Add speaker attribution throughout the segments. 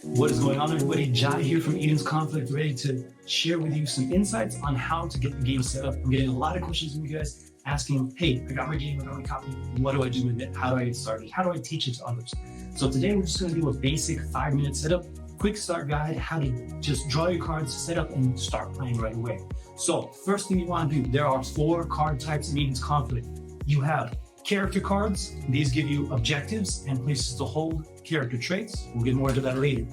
Speaker 1: What is going on, everybody? Jai here from Eden's Conflict, ready to share with you some insights on how to get the game set up. I'm getting a lot of questions from you guys asking, hey, I got my game, I got my copy. What do I do with it? How do I get started? How do I teach it to others? So today we're just going to do a basic 5-minute setup, quick start guide, how to just draw your cards, set up, and start playing right away. So first thing you want to do, there are 4 card types in Eden's Conflict. You have character cards. These give you objectives and places to hold character traits. We'll get more into that later.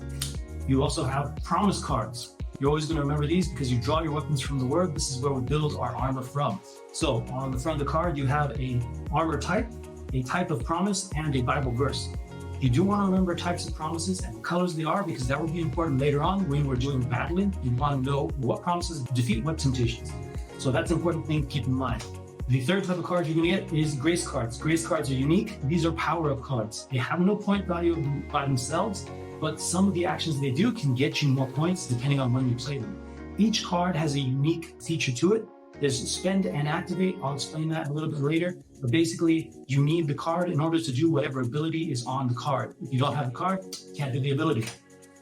Speaker 1: You also have promise cards. You're always going to remember these because you draw your weapons from the word. This is where we build our armor from. So on the front of the card, you have a armor type, a type of promise, and a Bible verse. You do want to remember types of promises and the colors they are because that will be important later on when we're doing battling. You want to know what promises defeat what temptations. So that's an important thing to keep in mind. The third type of card you're going to get is grace cards. Grace cards are unique. These are power-up cards. They have no point value by themselves, but some of the actions they do can get you more points depending on when you play them. Each card has a unique feature to it. There's spend and activate. I'll explain that a little bit later. But basically, you need the card in order to do whatever ability is on the card. If you don't have the card, you can't do the ability.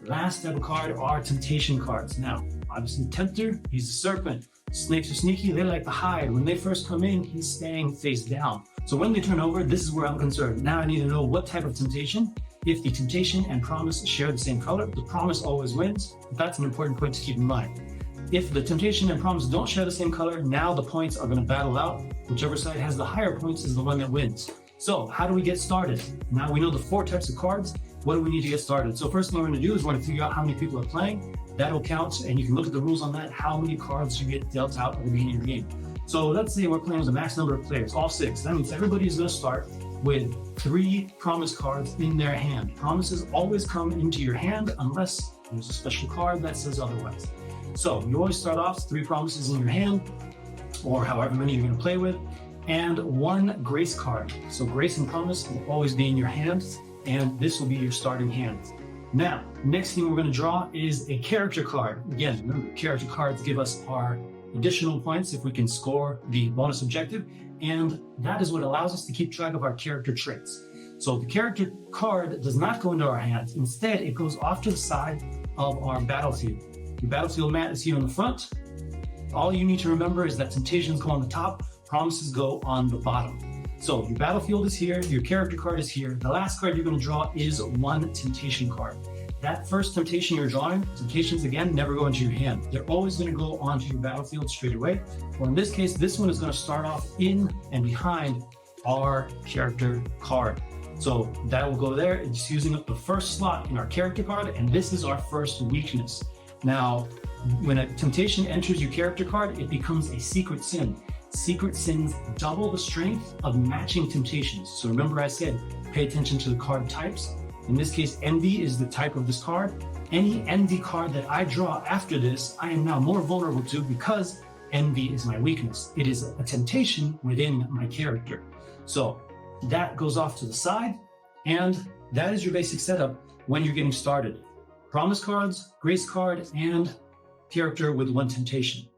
Speaker 1: Last type of card are temptation cards. Now, obviously, Tempter, he's a serpent. Snakes are sneaky, they like to hide. When they first come in, he's staying face down. So when they turn over, this is where I'm concerned. Now I need to know what type of temptation. If the temptation and promise share the same color, the promise always wins. That's an important point to keep in mind. If the temptation and promise don't share the same color, now the points are going to battle out. Whichever side has the higher points is the one that wins. So how do we get started? Now we know the 4 types of cards. What do we need to get started? So first thing we're going to do is we're going to figure out how many people are playing. That'll count, and you can look at the rules on that, how many cards you get dealt out at the beginning of the game. So let's say we're playing with a max number of players, all 6. That means everybody is going to start with 3 promise cards in their hand. Promises always come into your hand unless there's a special card that says otherwise. So you always start off 3 promises in your hand, or however many you're going to play with, and 1 grace card. So grace and promise will always be in your hands, and this will be your starting hand. Now, next thing we're going to draw is a character card. Again, remember, character cards give us our additional points if we can score the bonus objective, and that is what allows us to keep track of our character traits. So the character card does not go into our hands. Instead, it goes off to the side of our battlefield. Your battlefield mat is here on the front. All you need to remember is that temptations go on the top, promises go on the bottom. So your battlefield is here, your character card is here. The last card you're going to draw is 1 temptation card. That first temptation you're drawing, temptations again never go into your hand. They're always going to go onto your battlefield straight away. Or in this case, this one is going to start off in and behind our character card. So that will go there. It's using up the first slot in our character card, and this is our first weakness. Now, when a temptation enters your character card, it becomes a secret sin. Secret sins double the strength of matching temptations. So remember I said, pay attention to the card types. In this case, envy is the type of this card. Any envy card that I draw after this, I am now more vulnerable to because envy is my weakness. It is a temptation within my character. So that goes off to the side, and that is your basic setup when you're getting started. Promise cards, grace card, and character with 1 temptation.